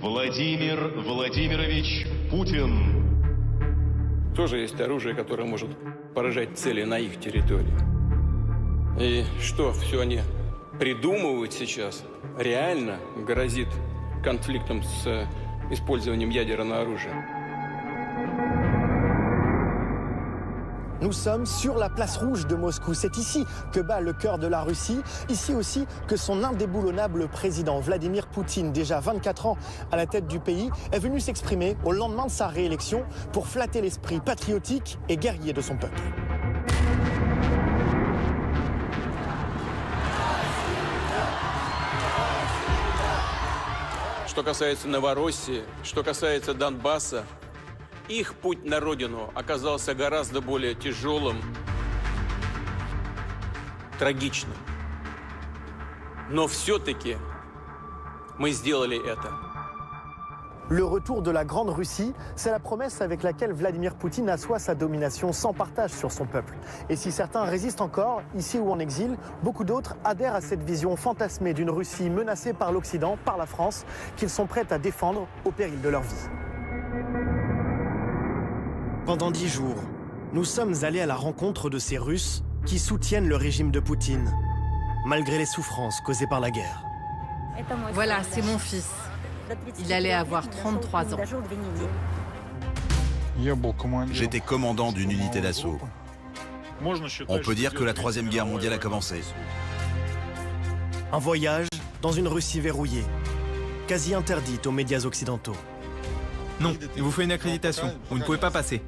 Владимир Владимирович Путин. Тоже есть оружие, которое может поражать цели на их территории. И что все они придумывают сейчас, реально грозит конфликтом с использованием ядерного оружия. Nous sommes sur la place rouge de Moscou. C'est ici que bat le cœur de la Russie. Ici aussi que son indéboulonnable président, Vladimir Poutine, déjà 24 ans à la tête du pays, est venu s'exprimer au lendemain de sa réélection pour flatter l'esprit patriotique et guerrier de son peuple. Что касается Новороссии, что касается Донбасса, их путь на родину оказался гораздо более тяжелым, трагичным. Но все-таки мы сделали это. Le retour de la Grande Russie, c'est la promesse avec laquelle Vladimir Poutine assoit sa domination sans partage sur son peuple. Et si certains résistent encore, ici ou en exil, beaucoup d'autres adhèrent à cette vision fantasmée d'une Russie menacée par l'Occident, par la France, qu'ils sont prêts à défendre au péril de leur vie. Pendant 10 jours, nous sommes allés à la rencontre de ces Russes qui soutiennent le régime de Poutine, malgré les souffrances causées par la guerre. Voilà, c'est mon fils. Il allait avoir 33 ans. J'étais commandant d'une unité d'assaut. On peut dire que la Troisième Guerre mondiale a commencé. Un voyage dans une Russie verrouillée, quasi interdite aux médias occidentaux. Non, il vous faut une accréditation. Vous ne pouvez pas passer.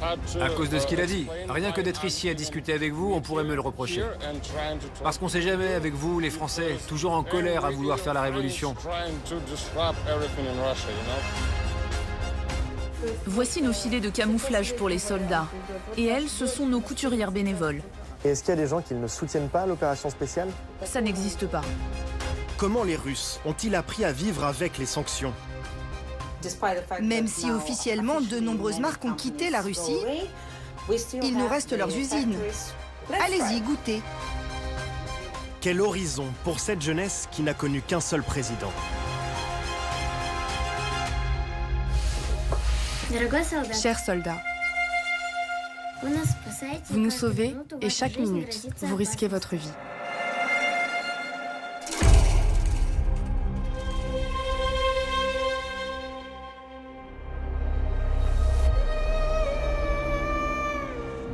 À cause de ce qu'il a dit. Rien que d'être ici à discuter avec vous, on pourrait me le reprocher. Parce qu'on ne sait jamais, avec vous, les Français, toujours en colère à vouloir faire la révolution. Voici nos filets de camouflage pour les soldats. Et elles, ce sont nos couturières bénévoles. Et est-ce qu'il y a des gens qui ne soutiennent pas l'opération spéciale? Ça n'existe pas. Comment les Russes ont-ils appris à vivre avec les sanctions? Même si officiellement de nombreuses marques ont quitté la Russie, il nous reste leurs usines. Allez-y, goûtez. Quel horizon pour cette jeunesse qui n'a connu qu'un seul président. Chers soldats, vous nous sauvez et chaque minute, vous risquez votre vie.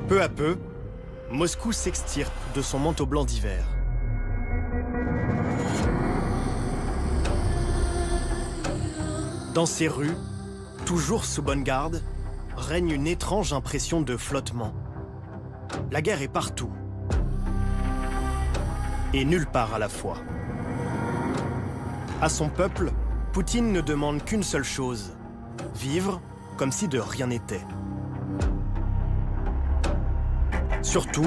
Peu à peu, Moscou s'extirpe de son manteau blanc d'hiver. Dans ces rues, toujours sous bonne garde, règne une étrange impression de flottement. La guerre est partout. Et nulle part à la fois. À son peuple, Poutine ne demande qu'une seule chose, vivre comme si de rien n'était. Surtout,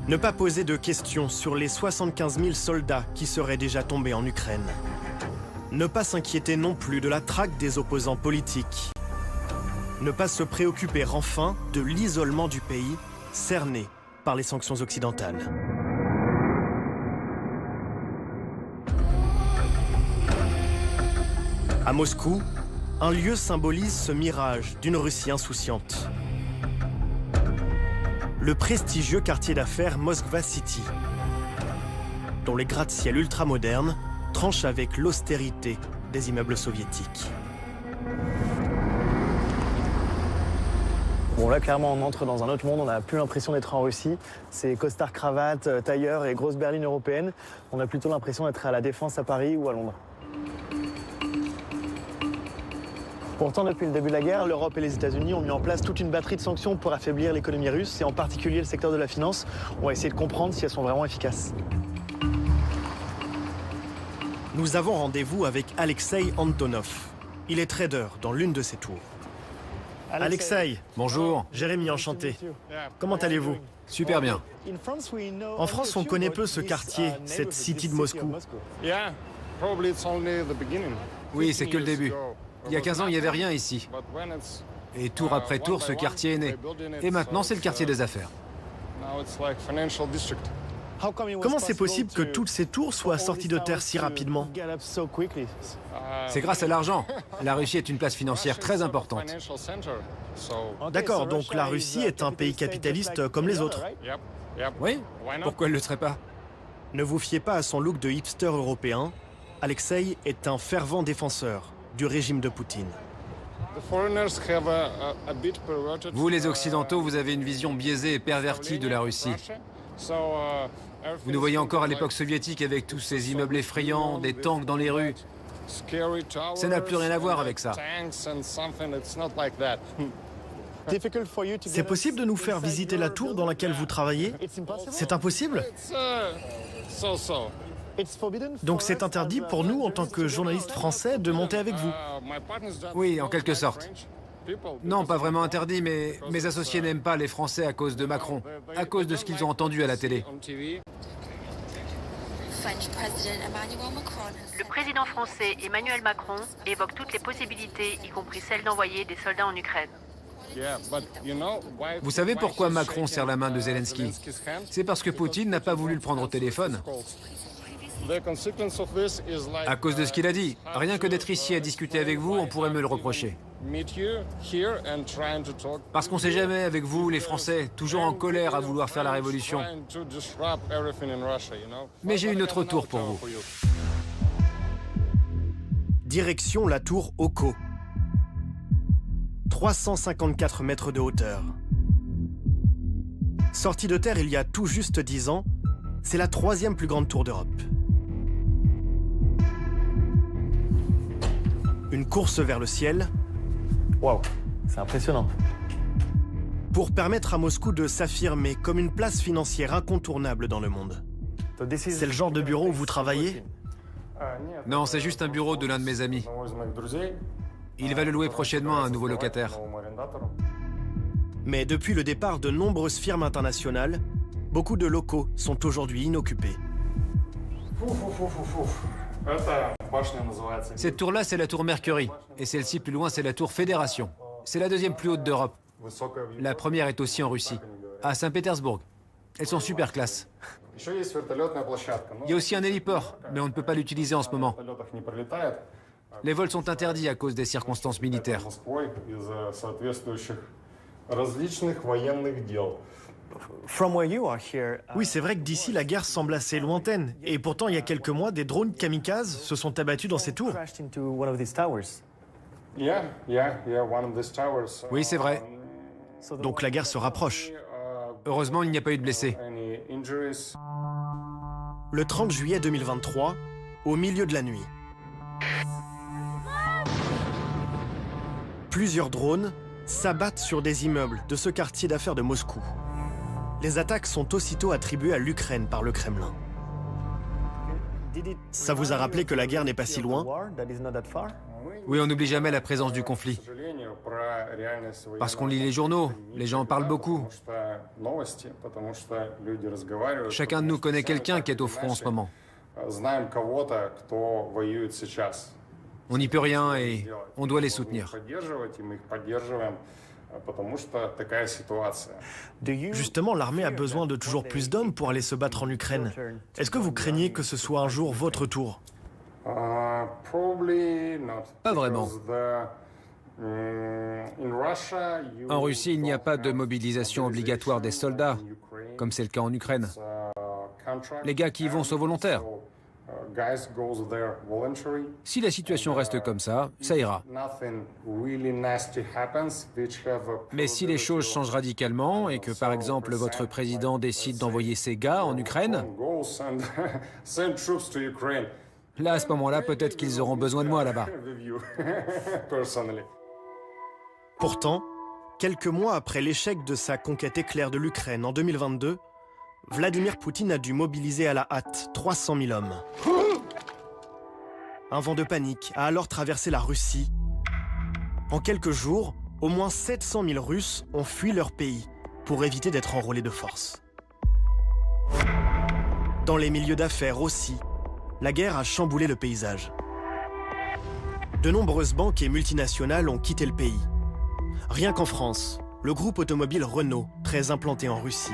ne pas poser de questions sur les 75 000 soldats qui seraient déjà tombés en Ukraine. Ne pas s'inquiéter non plus de la traque des opposants politiques. Ne pas se préoccuper enfin de l'isolement du pays, cerné par les sanctions occidentales. À Moscou, un lieu symbolise ce mirage d'une Russie insouciante. Le prestigieux quartier d'affaires Moskva City, dont les gratte-ciel ultramodernes tranchent avec l'austérité des immeubles soviétiques. Bon là clairement on entre dans un autre monde, on n'a plus l'impression d'être en Russie. C'est costard cravate, tailleur et grosse berline européenne. On a plutôt l'impression d'être à la Défense à Paris ou à Londres. Pourtant, depuis le début de la guerre, l'Europe et les États-Unis ont mis en place toute une batterie de sanctions pour affaiblir l'économie russe, et en particulier le secteur de la finance. On va essayer de comprendre si elles sont vraiment efficaces. Nous avons rendez-vous avec Alexei Antonov. Il est trader dans l'une de ses tours. Alexei, Bonjour. Jérémy, enchanté. Comment allez-vous? Super bien. En France, on connaît peu ce quartier, cette city de Moscou. Oui, c'est que le début. Il y a 15 ans, il n'y avait rien ici. Et tour après tour, ce quartier est né. Et maintenant, c'est le quartier des affaires. Comment c'est possible que toutes ces tours soient sorties de terre si rapidement? C'est grâce à l'argent. La Russie est une place financière très importante. D'accord, donc la Russie est un pays capitaliste comme les autres. Oui? Pourquoi elle ne le serait pas? Ne vous fiez pas à son look de hipster européen. Alexei est un fervent défenseur du régime de Poutine. Vous, les Occidentaux, vous avez une vision biaisée et pervertie de la Russie. Vous nous voyez encore à l'époque soviétique avec tous ces immeubles effrayants, des tanks dans les rues. Ça n'a plus rien à voir avec ça. C'est possible de nous faire visiter la tour dans laquelle vous travaillez? C'est impossible? Donc c'est interdit pour nous, en tant que journalistes français, de monter avec vous? Oui, en quelque sorte. Non, pas vraiment interdit, mais mes associés n'aiment pas les Français à cause de Macron, à cause de ce qu'ils ont entendu à la télé. Le président français Emmanuel Macron évoque toutes les possibilités, y compris celle d'envoyer des soldats en Ukraine. Vous savez pourquoi Macron serre la main de Zelensky? C'est parce que Poutine n'a pas voulu le prendre au téléphone. À cause de ce qu'il a dit. Rien que d'être ici à discuter avec vous, on pourrait me le reprocher. Parce qu'on ne sait jamais avec vous, les Français, toujours en colère à vouloir faire la révolution. Mais j'ai une autre tour pour vous. Direction la tour Oko. 354 mètres de hauteur. Sortie de terre il y a tout juste 10 ans, c'est la 3e plus grande tour d'Europe. Une course vers le ciel. Waouh, c'est impressionnant. Pour permettre à Moscou de s'affirmer comme une place financière incontournable dans le monde. C'est le genre de bureau où vous travaillez? Non, c'est juste un bureau de l'un de mes amis. Il va le louer prochainement à un nouveau locataire. Mais depuis le départ de nombreuses firmes internationales, beaucoup de locaux sont aujourd'hui inoccupés. Cette tour-là, c'est la tour Mercury. Et celle-ci, plus loin, c'est la tour Fédération. C'est la 2e plus haute d'Europe. La première est aussi en Russie, à Saint-Pétersbourg. Elles sont super classe. Il y a aussi un héliport, mais on ne peut pas l'utiliser en ce moment. Les vols sont interdits à cause des circonstances militaires. Oui, c'est vrai que d'ici, la guerre semble assez lointaine. Et pourtant, il y a quelques mois, des drones kamikazes se sont abattus dans ces tours. Oui, c'est vrai. Donc la guerre se rapproche. Heureusement, il n'y a pas eu de blessés. Le 30 juillet 2023, au milieu de la nuit. Plusieurs drones s'abattent sur des immeubles de ce quartier d'affaires de Moscou. Les attaques sont aussitôt attribuées à l'Ukraine par le Kremlin. Ça vous a rappelé que la guerre n'est pas si loin? Oui, on n'oublie jamais la présence du conflit. Parce qu'on lit les journaux, les gens en parlent beaucoup. Chacun de nous connaît quelqu'un qui est au front en ce moment. On n'y peut rien et on doit les soutenir. Justement, l'armée a besoin de toujours plus d'hommes pour aller se battre en Ukraine. Est-ce que vous craignez que ce soit un jour votre tour? Pas vraiment. En Russie, il n'y a pas de mobilisation obligatoire des soldats, comme c'est le cas en Ukraine. Les gars qui y vont sont volontaires. Si la situation reste comme ça, ça ira. Mais si les choses changent radicalement et que, par exemple, votre président décide d'envoyer ses gars en Ukraine, là, à ce moment-là, peut-être qu'ils auront besoin de moi là-bas. Pourtant, quelques mois après l'échec de sa conquête éclair de l'Ukraine en 2022, Vladimir Poutine a dû mobiliser à la hâte 300 000 hommes. Un vent de panique a alors traversé la Russie. En quelques jours, au moins 700 000 Russes ont fui leur pays pour éviter d'être enrôlés de force. Dans les milieux d'affaires aussi, la guerre a chamboulé le paysage. De nombreuses banques et multinationales ont quitté le pays. Rien qu'en France, le groupe automobile Renault, très implanté en Russie,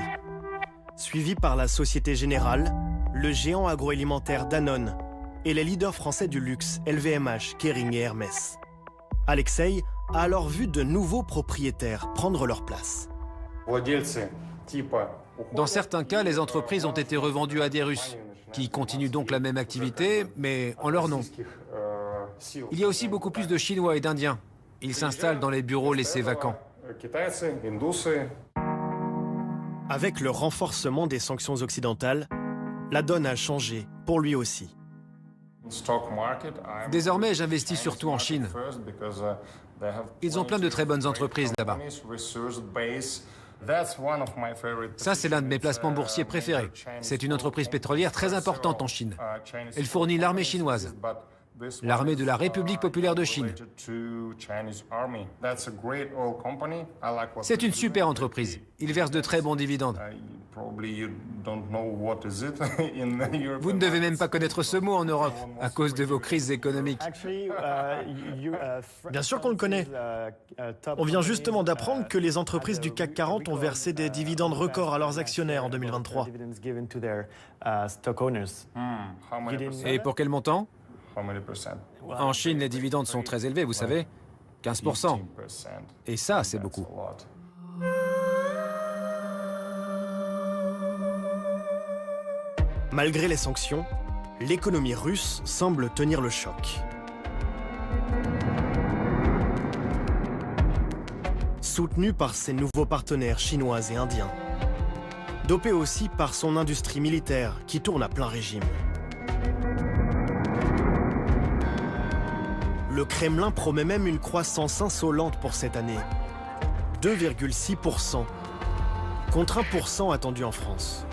suivi par la Société Générale, le géant agroalimentaire Danone et les leaders français du luxe LVMH, Kering et Hermès. Alexei a alors vu de nouveaux propriétaires prendre leur place. Dans certains cas, les entreprises ont été revendues à des Russes, qui continuent donc la même activité, mais en leur nom. Il y a aussi beaucoup plus de Chinois et d'Indiens. Ils s'installent dans les bureaux laissés vacants. Avec le renforcement des sanctions occidentales, la donne a changé pour lui aussi. Désormais, j'investis surtout en Chine. Ils ont plein de très bonnes entreprises là-bas. Ça, c'est l'un de mes placements boursiers préférés. C'est une entreprise pétrolière très importante en Chine. Elle fournit l'armée chinoise, l'armée de la République populaire de Chine. C'est une super entreprise. Ils versent de très bons dividendes. Vous ne devez même pas connaître ce mot en Europe, à cause de vos crises économiques. Bien sûr qu'on le connaît. On vient justement d'apprendre que les entreprises du CAC 40 ont versé des dividendes records à leurs actionnaires en 2023. Et pour quel montant ? En Chine, les dividendes sont très élevés, vous savez, 15%. Et ça, c'est beaucoup. Malgré les sanctions, l'économie russe semble tenir le choc. Soutenue par ses nouveaux partenaires chinois et indiens. Dopée aussi par son industrie militaire qui tourne à plein régime. Le Kremlin promet même une croissance insolente pour cette année. 2,6%, contre 1% attendu en France.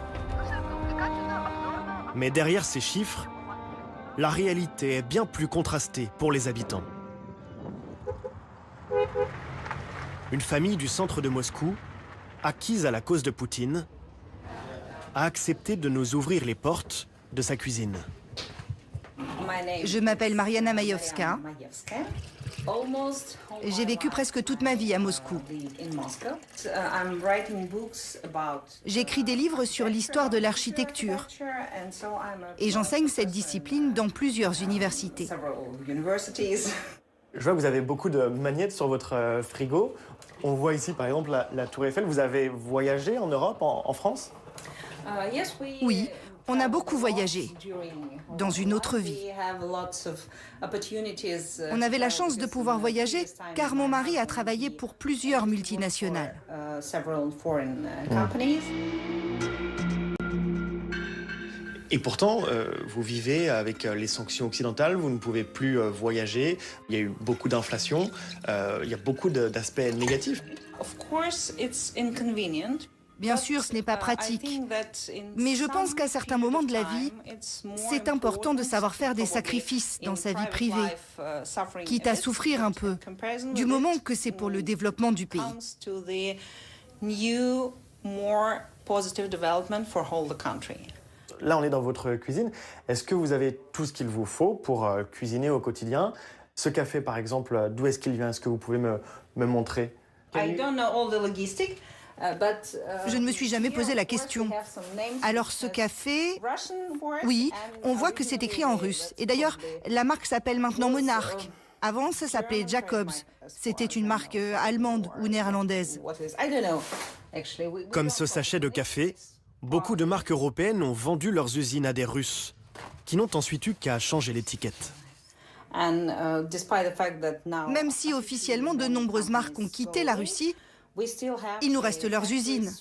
Mais derrière ces chiffres, la réalité est bien plus contrastée pour les habitants. Une famille du centre de Moscou, acquise à la cause de Poutine, a accepté de nous ouvrir les portes de sa cuisine. Je m'appelle Mariana Mayovska. J'ai vécu presque toute ma vie à Moscou. J'écris des livres sur l'histoire de l'architecture et j'enseigne cette discipline dans plusieurs universités. Je vois que vous avez beaucoup de magnettes sur votre frigo. On voit ici par exemple la Tour Eiffel. Vous avez voyagé en Europe, en France ? Oui, on a beaucoup voyagé dans une autre vie. On avait la chance de pouvoir voyager car mon mari a travaillé pour plusieurs multinationales. Et pourtant, vous vivez avec les sanctions occidentales, vous ne pouvez plus voyager, il y a eu beaucoup d'inflation, il y a beaucoup d'aspects négatifs. Bien sûr, ce n'est pas pratique, mais je pense qu'à certains moments de la vie, c'est important de savoir faire des sacrifices dans sa vie privée, quitte à souffrir un peu, du moment que c'est pour le développement du pays. Là, on est dans votre cuisine. Est-ce que vous avez tout ce qu'il vous faut pour cuisiner au quotidien? Ce café, par exemple, d'où est-ce qu'il vient? Est-ce que vous pouvez me montrer? Je ne me suis jamais posé la question. Alors ce café, oui, on voit que c'est écrit en russe. Et d'ailleurs, la marque s'appelle maintenant Monarch. Avant, ça s'appelait Jacobs. C'était une marque allemande ou néerlandaise. Comme ce sachet de café, beaucoup de marques européennes ont vendu leurs usines à des Russes, qui n'ont ensuite eu qu'à changer l'étiquette. Même si officiellement de nombreuses marques ont quitté la Russie, il nous reste leurs usines.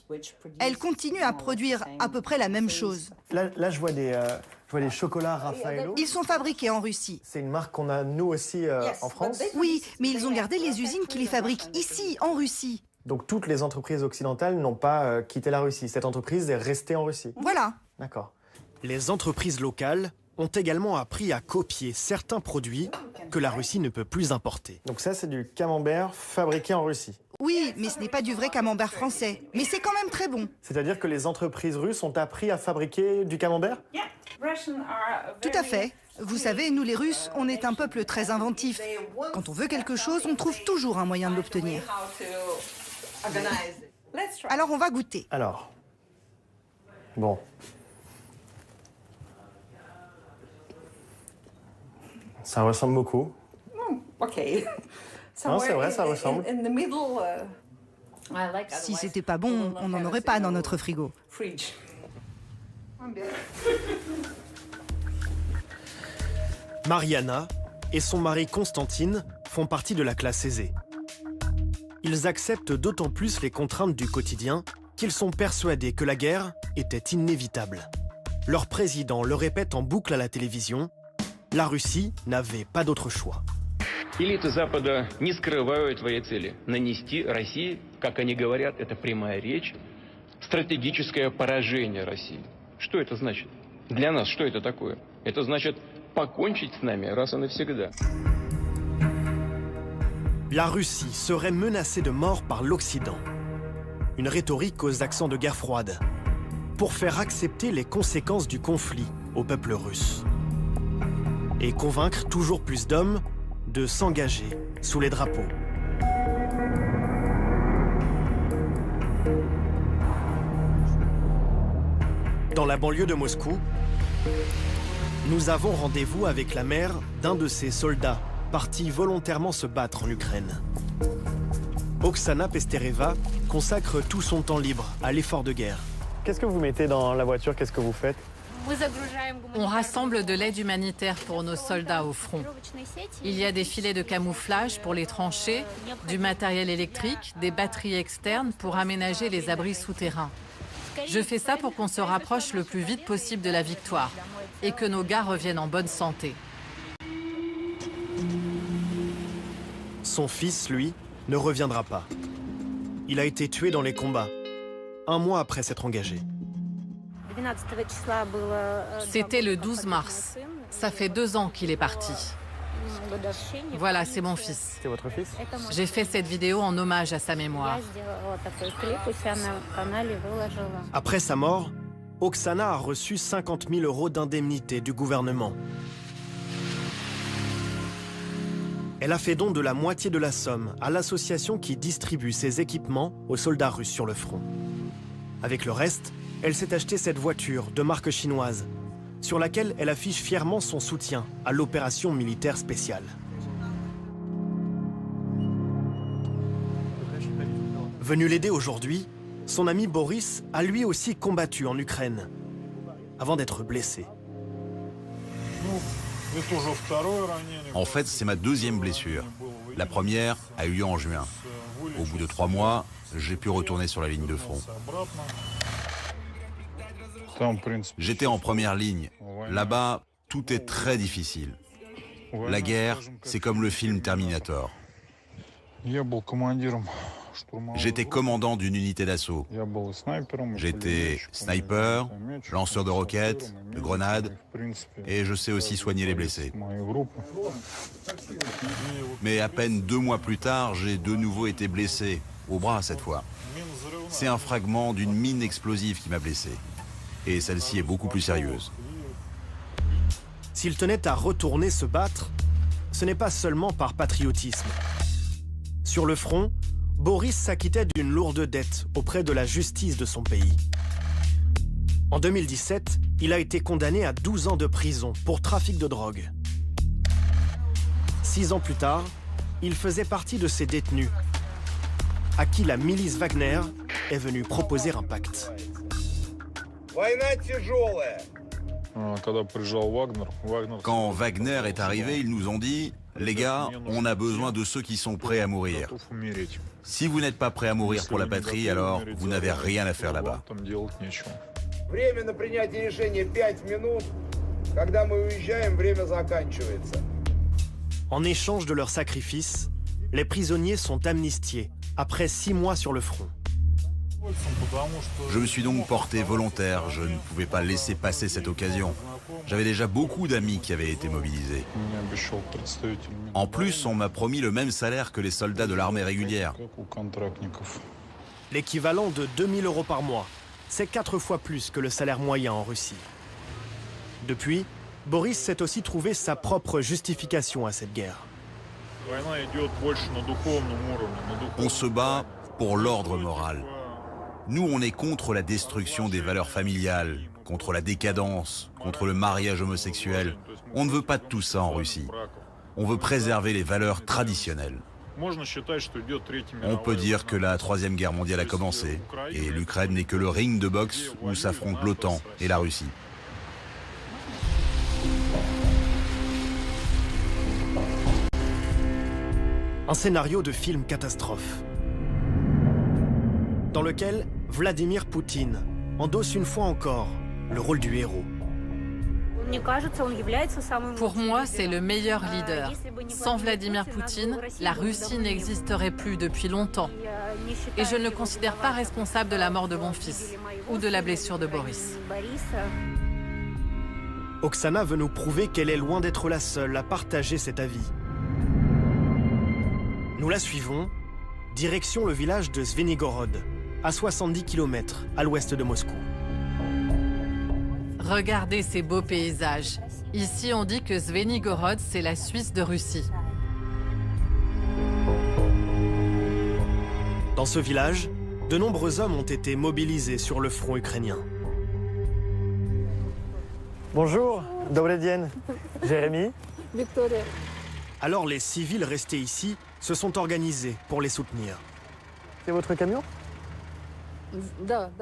Elles continuent à produire à peu près la même chose. Là je vois des chocolats Raffaello. Ils sont fabriqués en Russie. C'est une marque qu'on a nous aussi en France. Oui, mais ils ont gardé les usines qui les fabriquent ici, en Russie. Donc toutes les entreprises occidentales n'ont pas quitté la Russie. Cette entreprise est restée en Russie. Voilà. D'accord. Les entreprises locales ont également appris à copier certains produits que la Russie ne peut plus importer. Donc ça, c'est du camembert fabriqué en Russie. Oui, mais ce n'est pas du vrai camembert français. Mais c'est quand même très bon. C'est-à-dire que les entreprises russes ont appris à fabriquer du camembert? Tout à fait. Vous savez, nous les Russes, on est un peuple très inventif. Quand on veut quelque chose, on trouve toujours un moyen de l'obtenir. Alors on va goûter. Alors, Bon. Ça ressemble beaucoup. Ok. Non, c'est vrai, ça ressemble. Si c'était pas bon, on n'en aurait pas dans notre frigo. Mariana et son mari Constantine font partie de la classe aisée. Ils acceptent d'autant plus les contraintes du quotidien qu'ils sont persuadés que la guerre était inévitable. Leur président le répète en boucle à la télévision, la Russie n'avait pas d'autre choix. Элиты Запада не скрывают свои цели. Нанести России, как они говорят, это прямая речь, стратегическое поражение России. Что это значит? Для нас что это такое? Это значит покончить с нами раз и навсегда. La Russie serait menacée de mort par l'Occident. Une rhétorique aux accents de guerre froide, pour faire accepter les conséquences du conflit au peuple russe. Et convaincre toujours plus d'hommes de s'engager sous les drapeaux. Dans la banlieue de Moscou, nous avons rendez-vous avec la mère d'un de ces soldats partis volontairement se battre en Ukraine. Oksana Pestereva consacre tout son temps libre à l'effort de guerre. Qu'est-ce que vous mettez dans la voiture? Qu'est-ce que vous faites? On rassemble de l'aide humanitaire pour nos soldats au front. Il y a des filets de camouflage pour les tranchées, du matériel électrique, des batteries externes pour aménager les abris souterrains. Je fais ça pour qu'on se rapproche le plus vite possible de la victoire et que nos gars reviennent en bonne santé. Son fils, lui, ne reviendra pas. Il a été tué dans les combats, un mois après s'être engagé. C'était le 12 mars. Ça fait 2 ans qu'il est parti. Voilà, c'est mon fils. C'est votre fils? J'ai fait cette vidéo en hommage à sa mémoire. Après sa mort, Oksana a reçu 50 000 € d'indemnité du gouvernement. Elle a fait don de la moitié de la somme à l'association qui distribue ses équipements aux soldats russes sur le front. Avec le reste, elle s'est acheté cette voiture de marque chinoise, sur laquelle elle affiche fièrement son soutien à l'opération militaire spéciale. Venu l'aider aujourd'hui, son ami Boris a lui aussi combattu en Ukraine, avant d'être blessé. En fait, c'est ma deuxième blessure. La première a eu lieu en juin. Au bout de 3 mois, j'ai pu retourner sur la ligne de front. J'étais en première ligne. Là-bas, tout est très difficile. La guerre, c'est comme le film Terminator. J'étais commandant d'une unité d'assaut. J'étais sniper, lanceur de roquettes, de grenades, et je sais aussi soigner les blessés. Mais à peine 2 mois plus tard, j'ai de nouveau été blessé, au bras cette fois. C'est un fragment d'une mine explosive qui m'a blessé. Et celle-ci est beaucoup plus sérieuse. S'il tenait à retourner se battre, ce n'est pas seulement par patriotisme. Sur le front, Boris s'acquittait d'une lourde dette auprès de la justice de son pays. En 2017, il a été condamné à 12 ans de prison pour trafic de drogue. 6 ans plus tard, il faisait partie de ces détenus à qui la milice Wagner est venue proposer un pacte. Quand Wagner est arrivé, ils nous ont dit « Les gars, on a besoin de ceux qui sont prêts à mourir. Si vous n'êtes pas prêts à mourir pour la patrie, alors vous n'avez rien à faire là-bas. » En échange de leur sacrifice, les prisonniers sont amnistiés après 6 mois sur le front. Je me suis donc porté volontaire, je ne pouvais pas laisser passer cette occasion. J'avais déjà beaucoup d'amis qui avaient été mobilisés. En plus, on m'a promis le même salaire que les soldats de l'armée régulière. L'équivalent de 2 000 € par mois, c'est 4 fois plus que le salaire moyen en Russie. Depuis, Boris s'est aussi trouvé sa propre justification à cette guerre. On se bat pour l'ordre moral. Nous, on est contre la destruction des valeurs familiales, contre la décadence, contre le mariage homosexuel. On ne veut pas de tout ça en Russie. On veut préserver les valeurs traditionnelles. On peut dire que la Troisième Guerre mondiale a commencé, et l'Ukraine n'est que le ring de boxe où s'affrontent l'OTAN et la Russie. Un scénario de film catastrophe, dans lequel Vladimir Poutine endosse une fois encore le rôle du héros. Pour moi, c'est le meilleur leader. Sans Vladimir Poutine, la Russie n'existerait plus depuis longtemps. Et je ne le considère pas responsable de la mort de mon fils ou de la blessure de Boris. Oksana veut nous prouver qu'elle est loin d'être la seule à partager cet avis. Nous la suivons, direction le village de Zvenigorod, à 70 km à l'ouest de Moscou. Regardez ces beaux paysages. Ici, on dit que Zvenigorod, c'est la Suisse de Russie. Dans ce village, de nombreux hommes ont été mobilisés sur le front ukrainien. Bonjour, Dobry dzień. Jérémy. Victoria. Alors les civils restés ici se sont organisés pour les soutenir. C'est votre camion?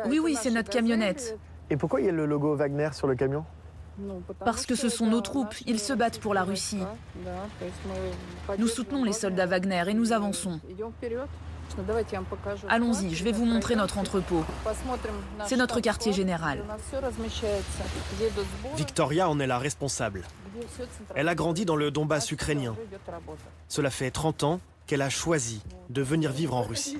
Oui, c'est notre camionnette. Et pourquoi il y a le logo Wagner sur le camion? Parce que ce sont nos troupes, ils se battent pour la Russie. Nous soutenons les soldats Wagner et nous avançons. Allons-y, je vais vous montrer notre entrepôt. C'est notre quartier général. Victoria en est la responsable. Elle a grandi dans le Donbass ukrainien. Cela fait 30 ans qu'elle a choisi de venir vivre en Russie.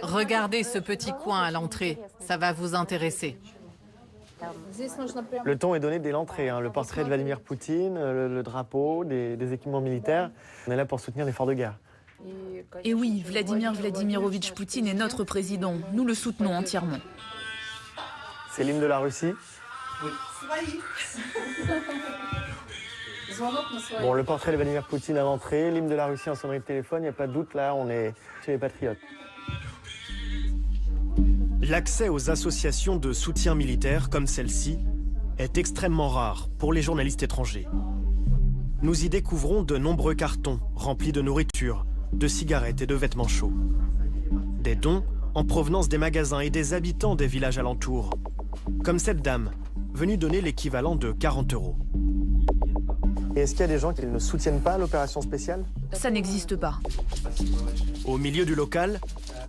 Regardez ce petit coin à l'entrée, ça va vous intéresser. Le ton est donné dès l'entrée, le portrait de Vladimir Poutine, le drapeau, des équipements militaires. On est là pour soutenir l'effort de guerre. Et oui, Vladimir Vladimirovitch Poutine est notre président. Nous le soutenons entièrement. C'est l'hymne de la Russie? Oui. Bon, le portrait de Vladimir Poutine à l'entrée, l'hymne de la Russie en sonnerie de téléphone, il n'y a pas de doute, là, on est chez les patriotes. L'accès aux associations de soutien militaire comme celle-ci est extrêmement rare pour les journalistes étrangers. Nous y découvrons de nombreux cartons remplis de nourriture, de cigarettes et de vêtements chauds. Des dons en provenance des magasins et des habitants des villages alentours, comme cette dame, venue donner l'équivalent de 40 €. Et est-ce qu'il y a des gens qui ne soutiennent pas l'opération spéciale? Ça n'existe pas. Au milieu du local,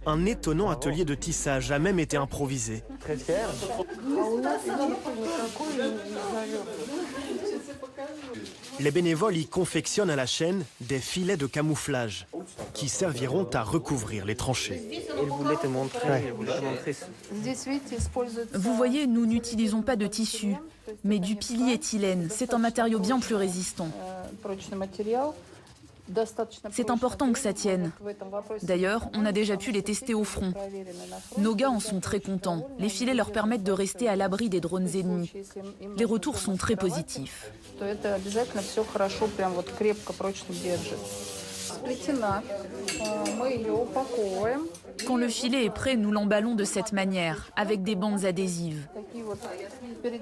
un étonnant atelier de tissage a même été improvisé. Très fier. Les bénévoles y confectionnent à la chaîne des filets de camouflage qui serviront à recouvrir les tranchées. Vous voyez, nous n'utilisons pas de tissu, mais du polyéthylène. C'est un matériau bien plus résistant. C'est important que ça tienne. D'ailleurs, on a déjà pu les tester au front. Nos gars en sont très contents. Les filets leur permettent de rester à l'abri des drones ennemis. Les retours sont très positifs. Quand le filet est prêt, nous l'emballons de cette manière, avec des bandes adhésives.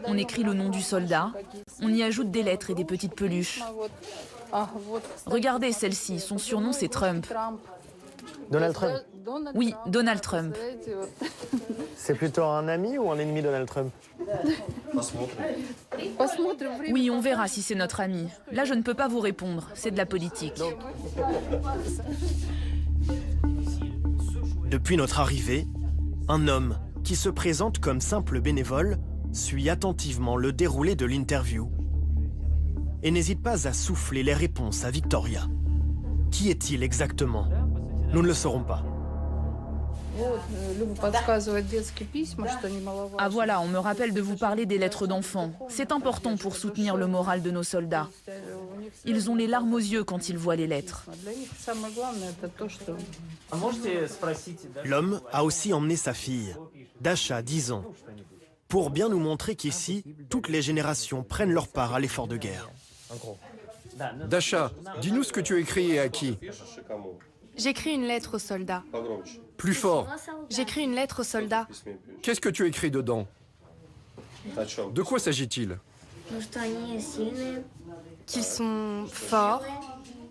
On écrit le nom du soldat, on y ajoute des lettres et des petites peluches. Regardez celle-ci, son surnom c'est Trump. Donald Trump? Oui, Donald Trump. C'est plutôt un ami ou un ennemi, Donald Trump? Oui, on verra si c'est notre ami. Là, je ne peux pas vous répondre, c'est de la politique. Depuis notre arrivée, un homme qui se présente comme simple bénévole suit attentivement le déroulé de l'interview et n'hésite pas à souffler les réponses à Victoria. Qui est-il exactement? Nous ne le saurons pas. Ah voilà, on me rappelle de vous parler des lettres d'enfants. C'est important pour soutenir le moral de nos soldats. Ils ont les larmes aux yeux quand ils voient les lettres. L'homme a aussi emmené sa fille, Dasha, 10 ans, pour bien nous montrer qu'ici, toutes les générations prennent leur part à l'effort de guerre. Dasha, dis-nous ce que tu as écrit et à qui. J'écris une lettre aux soldats. Plus fort. J'écris une lettre aux soldats. Qu'est-ce que tu écris dedans? De quoi s'agit-il? Qu'ils sont forts,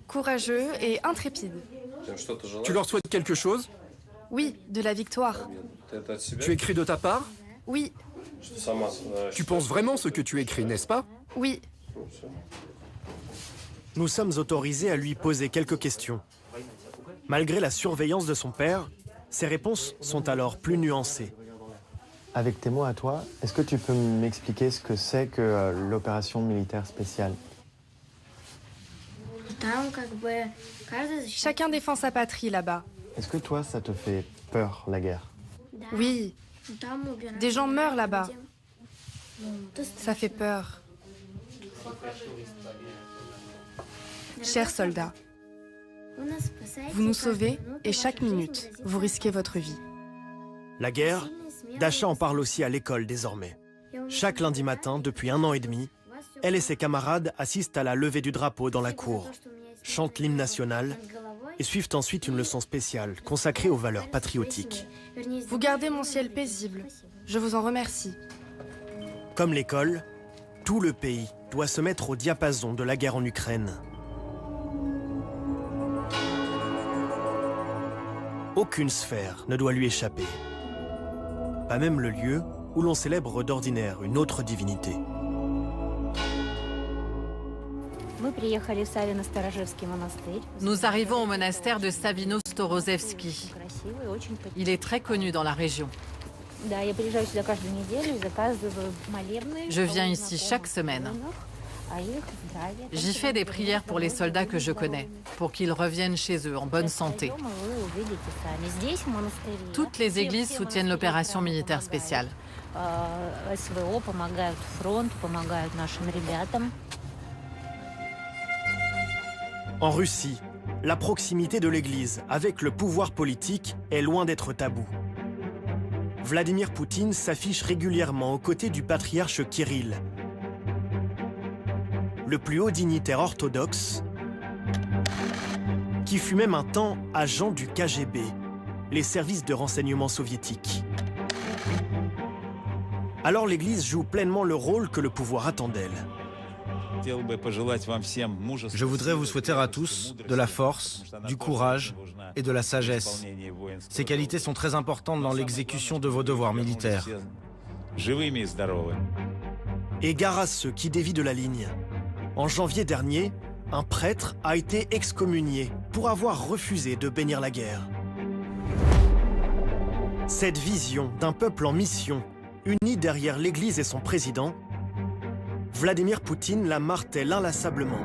courageux et intrépides. Tu leur souhaites quelque chose? Oui, de la victoire. Tu écris de ta part? Oui. Tu penses vraiment ce que tu écris, n'est-ce pas? Oui. Nous sommes autorisés à lui poser quelques questions. Malgré la surveillance de son père, ses réponses sont alors plus nuancées. Avec tes mots à toi, est-ce que tu peux m'expliquer ce que c'est que l'opération militaire spéciale? Chacun défend sa patrie là-bas. Est-ce que toi, ça te fait peur, la guerre? Oui. Des gens meurent là-bas. Ça fait peur. Chers soldats, vous nous sauvez et chaque minute, vous risquez votre vie. La guerre, Dasha en parle aussi à l'école désormais. Chaque lundi matin, depuis 1 an et demi, elle et ses camarades assistent à la levée du drapeau dans la cour, chantent l'hymne national et suivent ensuite une leçon spéciale consacrée aux valeurs patriotiques. Vous gardez mon ciel paisible. Je vous en remercie. Comme l'école, tout le pays doit se mettre au diapason de la guerre en Ukraine. Aucune sphère ne doit lui échapper. Pas même le lieu où l'on célèbre d'ordinaire une autre divinité. Nous arrivons au monastère de Savino-Storozhevski. Il est très connu dans la région. Je viens ici chaque semaine. J'y fais des prières pour les soldats que je connais, pour qu'ils reviennent chez eux en bonne santé. Toutes les églises soutiennent l'opération militaire spéciale. En Russie, la proximité de l'Église avec le pouvoir politique est loin d'être tabou. Vladimir Poutine s'affiche régulièrement aux côtés du patriarche Kirill, le plus haut dignitaire orthodoxe, qui fut même un temps agent du KGB, les services de renseignement soviétiques. Alors l'Église joue pleinement le rôle que le pouvoir attend d'elle. Je voudrais vous souhaiter à tous de la force, du courage et de la sagesse. Ces qualités sont très importantes dans l'exécution de vos devoirs militaires. Et gare à ceux qui dévient de la ligne. En janvier dernier, un prêtre a été excommunié pour avoir refusé de bénir la guerre. Cette vision d'un peuple en mission, uni derrière l'Église et son président, Vladimir Poutine la martèle inlassablement.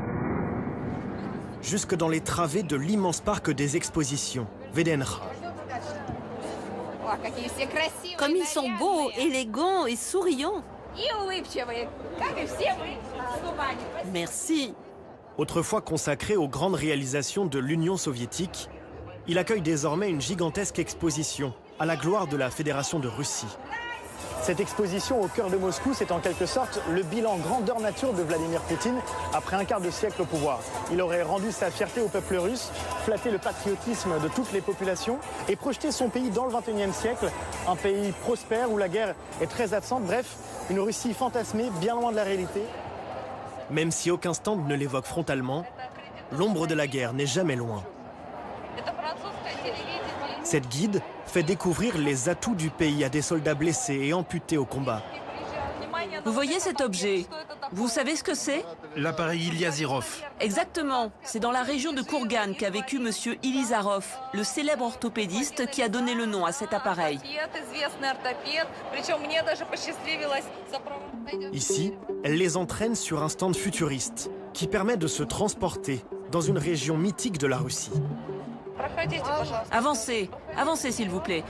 Jusque dans les travées de l'immense parc des expositions, VDNH. Comme ils sont beaux, élégants et souriants. Merci. Autrefois consacré aux grandes réalisations de l'Union soviétique, il accueille désormais une gigantesque exposition à la gloire de la Fédération de Russie. Cette exposition au cœur de Moscou, c'est en quelque sorte le bilan grandeur nature de Vladimir Poutine après un quart de siècle au pouvoir. Il aurait rendu sa fierté au peuple russe, flatté le patriotisme de toutes les populations et projeté son pays dans le XXIe siècle, un pays prospère où la guerre est très absente, bref, une Russie fantasmée, bien loin de la réalité. Même si aucun stand ne l'évoque frontalement, l'ombre de la guerre n'est jamais loin. Cette guide fait découvrir les atouts du pays à des soldats blessés et amputés au combat. Vous voyez cet objet? Vous savez ce que c'est? L'appareil Ilyasarov. Exactement. C'est dans la région de Kourgan qu'a vécu monsieur Ilyasarov, le célèbre orthopédiste qui a donné le nom à cet appareil. Ici, elle les entraîne sur un stand futuriste qui permet de se transporter dans une région mythique de la Russie. Avancez, avancez s'il vous plaît.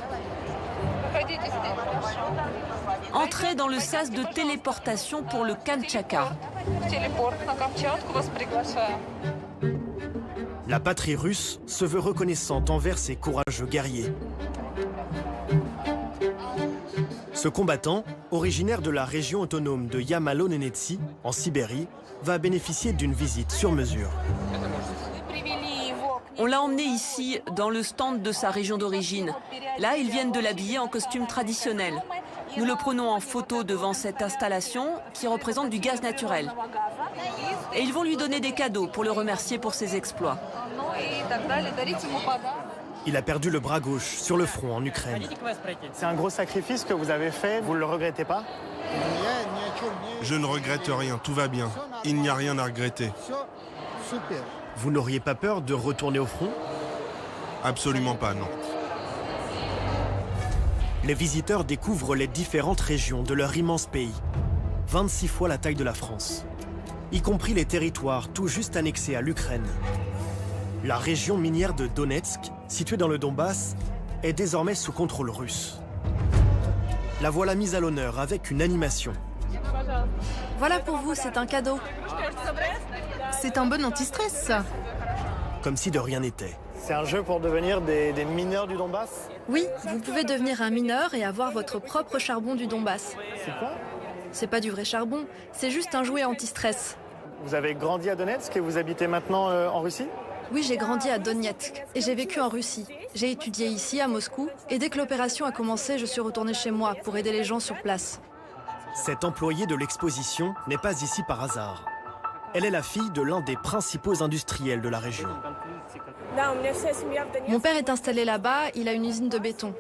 Entrez dans le sas de téléportation pour le Kamtchatka. La patrie russe se veut reconnaissante envers ses courageux guerriers. Ce combattant, originaire de la région autonome de Yamalo-Nenetsy, en Sibérie, va bénéficier d'une visite sur mesure. On l'a emmené ici, dans le stand de sa région d'origine. Là, ils viennent de l'habiller en costume traditionnel. Nous le prenons en photo devant cette installation qui représente du gaz naturel. Et ils vont lui donner des cadeaux pour le remercier pour ses exploits. Il a perdu le bras gauche sur le front en Ukraine. C'est un gros sacrifice que vous avez fait, vous ne le regrettez pas? Je ne regrette rien, tout va bien. Il n'y a rien à regretter. Vous n'auriez pas peur de retourner au front? Absolument pas, non. Les visiteurs découvrent les différentes régions de leur immense pays, 26 fois la taille de la France, y compris les territoires tout juste annexés à l'Ukraine. La région minière de Donetsk, située dans le Donbass, est désormais sous contrôle russe. La voilà mise à l'honneur avec une animation. Voilà pour vous, c'est un cadeau. C'est un bon anti-stress, ça. Comme si de rien n'était. C'est un jeu pour devenir des mineurs du Donbass? Oui, vous pouvez devenir un mineur et avoir votre propre charbon du Donbass. C'est quoi? C'est pas du vrai charbon, c'est juste un jouet anti-stress. Vous avez grandi à Donetsk et vous habitez maintenant en Russie? Oui, j'ai grandi à Donetsk et j'ai vécu en Russie. J'ai étudié ici, à Moscou, et dès que l'opération a commencé, je suis retournée chez moi pour aider les gens sur place. Cette employée de l'exposition n'est pas ici par hasard. Elle est la fille de l'un des principaux industriels de la région. Mon père est installé là-bas, il a une usine de béton.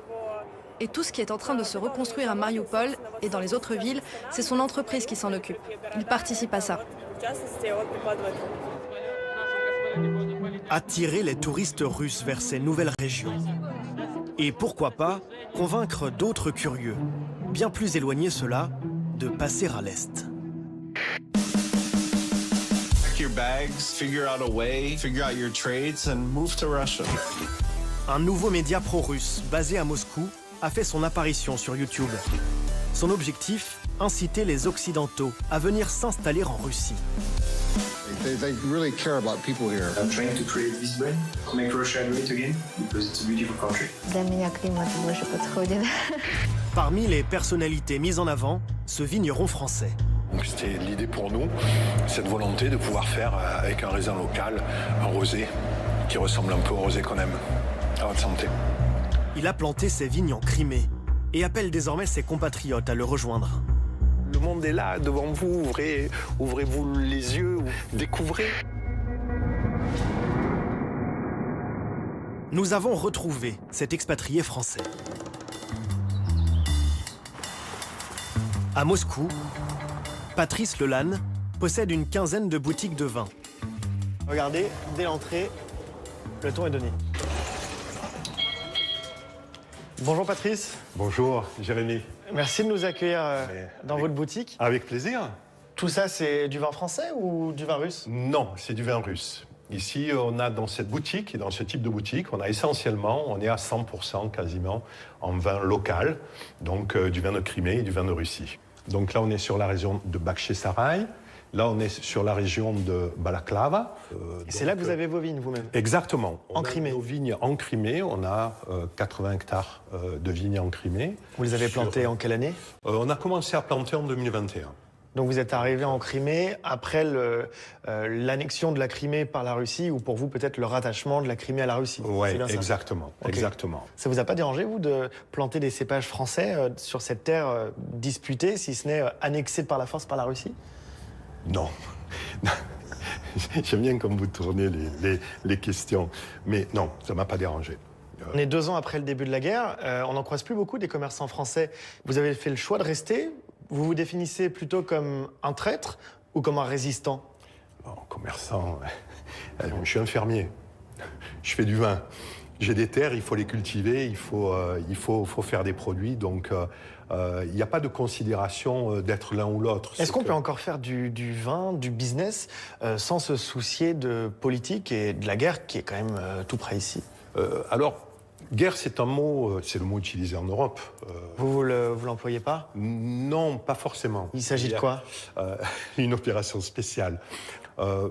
Et tout ce qui est en train de se reconstruire à Mariupol et dans les autres villes, c'est son entreprise qui s'en occupe. Il participe à ça. Attirer les touristes russes vers ces nouvelles régions. Et pourquoi pas convaincre d'autres curieux, bien plus éloignés ceux-là, de passer à l'Est. Un nouveau média pro-russe basé à Moscou a fait son apparition sur YouTube. Son objectif, inciter les Occidentaux à venir s'installer en Russie. They really care about people here. I'm trying to create this brand, make Russia great again, because it's a beautiful country. Parmi les personnalités mises en avant, ce vigneron français. C'était l'idée pour nous, cette volonté de pouvoir faire avec un raisin local, un rosé qui ressemble un peu au rosé qu'on aime. À votre santé. Il a planté ses vignes en Crimée et appelle désormais ses compatriotes à le rejoindre. Le monde est là, devant vous, ouvrez-vous les yeux, découvrez. Nous avons retrouvé cet expatrié français. À Moscou, Patrice Lelanne possède une quinzaine de boutiques de vin. Regardez, dès l'entrée, le ton est donné. Bonjour Patrice. Bonjour Jérémy. Merci de nous accueillir dans votre boutique. Avec plaisir. Tout ça, c'est du vin français ou du vin russe? Non, c'est du vin russe. Ici, on a dans cette boutique, et dans ce type de boutique, on a essentiellement, on est à 100% quasiment en vin local, donc du vin de Crimée et du vin de Russie. Donc là, on est sur la région de Bakhchissaraï. Là, on est sur la région de Balaklava. Et c'est là que vous avez vos vignes, vous-même? Exactement. En Crimée? Nos vignes en Crimée, on a 80 hectares de vignes en Crimée. Vous les avez plantées en quelle année? On a commencé à planter en 2021. Donc vous êtes arrivé en Crimée après l'annexion de la Crimée par la Russie, ou pour vous peut-être le rattachement de la Crimée à la Russie? Oui, exactement, okay. Exactement. Ça vous a pas dérangé, vous, de planter des cépages français sur cette terre disputée, si ce n'est annexée par la force par la Russie? Non. J'aime bien comme vous tournez les questions. Mais non, ça ne m'a pas dérangé. On est 2 ans après le début de la guerre. On n'en croise plus beaucoup des commerçants français. Vous avez fait le choix de rester. Vous vous définissez plutôt comme un traître ou comme un résistant? Non, commerçant, je suis un fermier. Je fais du vin. J'ai des terres, il faut les cultiver, il faut faire des produits. Donc, il n'y a pas de considération d'être l'un ou l'autre. Est-ce qu'on peut encore faire du vin, du business, sans se soucier de politique et de la guerre qui est quand même tout près ici? Alors, Guerre, c'est un mot, c'est le mot utilisé en Europe. Vous l'employez pas? Non, pas forcément. Il s'agit de quoi? Une opération spéciale.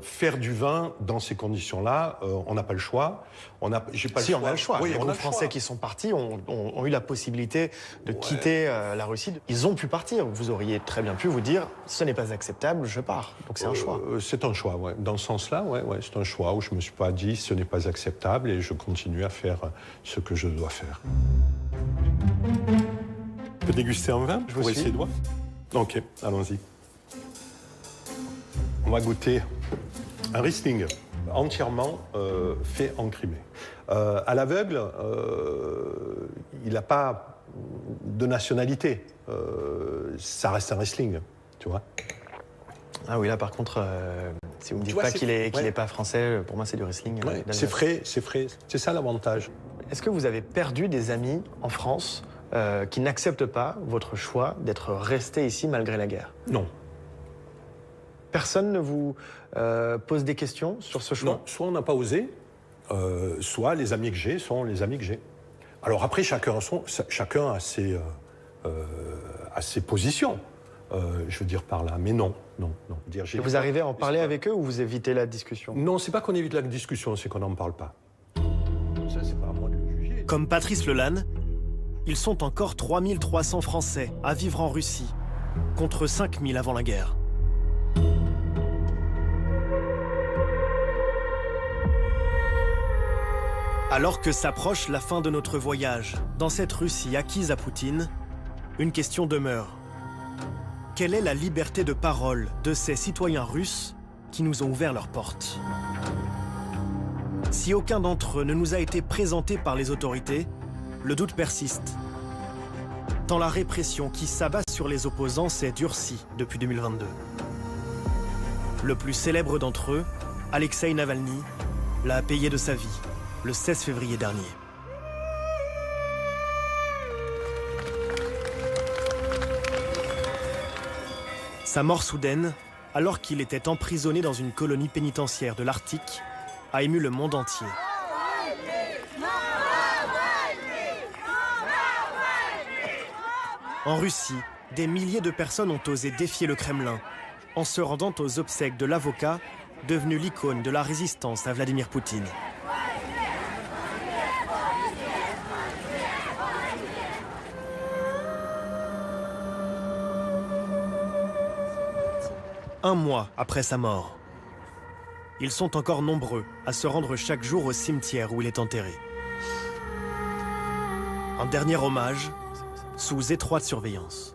Faire du vin dans ces conditions-là, on n'a pas le choix. On a le choix. Oui, les Français qui sont partis ont eu la possibilité de quitter la Russie. Ils ont pu partir. Vous auriez très bien pu vous dire, ce n'est pas acceptable, je pars. Donc c'est un choix. C'est un choix, ouais. Dans ce sens-là, c'est un choix où je ne me suis pas dit, ce n'est pas acceptable et je continue à faire ce que je dois faire. Je peux déguster un vin? Je vous essayer de voir. Ok, allons-y. On va goûter un Riesling entièrement fait en Crimée. À l'aveugle, il n'a pas de nationalité. Ça reste un Riesling, tu vois. Ah oui, là par contre, si vous ne me dites pas qu'il n'est pas français, pour moi c'est du Riesling. Ouais, c'est frais, c'est ça l'avantage. Est-ce que vous avez perdu des amis en France qui n'acceptent pas votre choix d'être resté ici malgré la guerre? Non. Personne ne vous pose des questions sur ce choix? Non, soit on n'a pas osé, soit les amis que j'ai sont les amis que j'ai. Alors après, chacun a ses positions, je veux dire par là, mais non. Et vous arrivez à en parler avec eux ou vous évitez la discussion? Non, c'est pas qu'on évite la discussion, c'est qu'on n'en parle pas. Ça, c'est pas à moi de le juger. Comme Patrice Lelanne, ils sont encore 3300 Français à vivre en Russie, contre 5000 avant la guerre. Alors que s'approche la fin de notre voyage, dans cette Russie acquise à Poutine, une question demeure. Quelle est la liberté de parole de ces citoyens russes qui nous ont ouvert leurs portes? Si aucun d'entre eux ne nous a été présenté par les autorités, le doute persiste. Tant la répression qui s'abat sur les opposants s'est durcie depuis 2022. Le plus célèbre d'entre eux, Alexeï Navalny, l'a payé de sa vie le 16 février dernier. Sa mort soudaine, alors qu'il était emprisonné dans une colonie pénitentiaire de l'Arctique, a ému le monde entier. En Russie, des milliers de personnes ont osé défier le Kremlin en se rendant aux obsèques de l'avocat devenu l'icône de la résistance à Vladimir Poutine. Un mois après sa mort, ils sont encore nombreux à se rendre chaque jour au cimetière où il est enterré. Un dernier hommage sous étroite surveillance.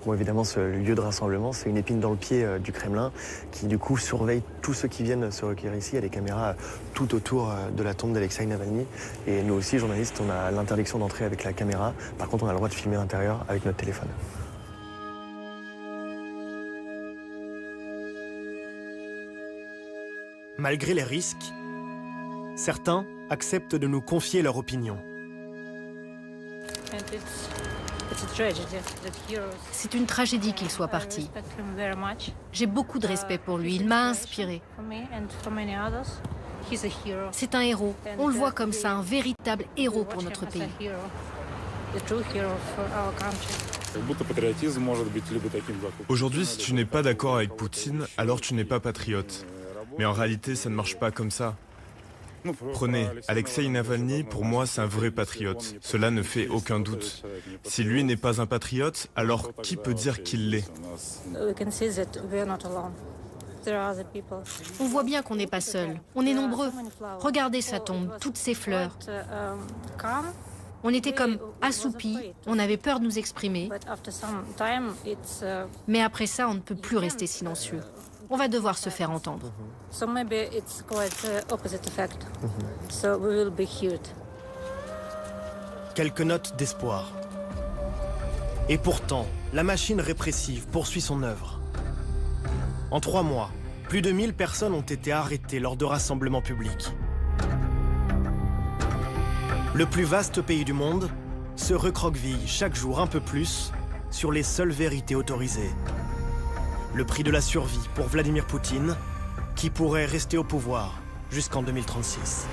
Bon, évidemment, ce lieu de rassemblement, c'est une épine dans le pied du Kremlin qui, du coup, surveille tous ceux qui viennent se recueillir ici. Il y a des caméras tout autour de la tombe d'Alexeï Navalny. Et nous aussi, journalistes, on a l'interdiction d'entrer avec la caméra. Par contre, on a le droit de filmer l'intérieur avec notre téléphone. Malgré les risques, certains acceptent de nous confier leur opinion. C'est une tragédie qu'il soit parti. J'ai beaucoup de respect pour lui, il m'a inspiré. C'est un héros, on le voit comme ça, un véritable héros pour notre pays. Aujourd'hui, si tu n'es pas d'accord avec Poutine, alors tu n'es pas patriote. Mais en réalité, ça ne marche pas comme ça. Prenez, Alexeï Navalny, pour moi, c'est un vrai patriote. Cela ne fait aucun doute. Si lui n'est pas un patriote, alors qui peut dire qu'il l'est? On voit bien qu'on n'est pas seul. On est nombreux. Regardez sa tombe, toutes ces fleurs. On était comme assoupis, on avait peur de nous exprimer. Mais après ça, on ne peut plus rester silencieux. On va devoir se faire entendre. Quelques notes d'espoir. Et pourtant, la machine répressive poursuit son œuvre. En 3 mois, plus de 1000 personnes ont été arrêtées lors de rassemblements publics. Le plus vaste pays du monde se recroqueville chaque jour un peu plus sur les seules vérités autorisées. Le prix de la survie pour Vladimir Poutine, qui pourrait rester au pouvoir jusqu'en 2036.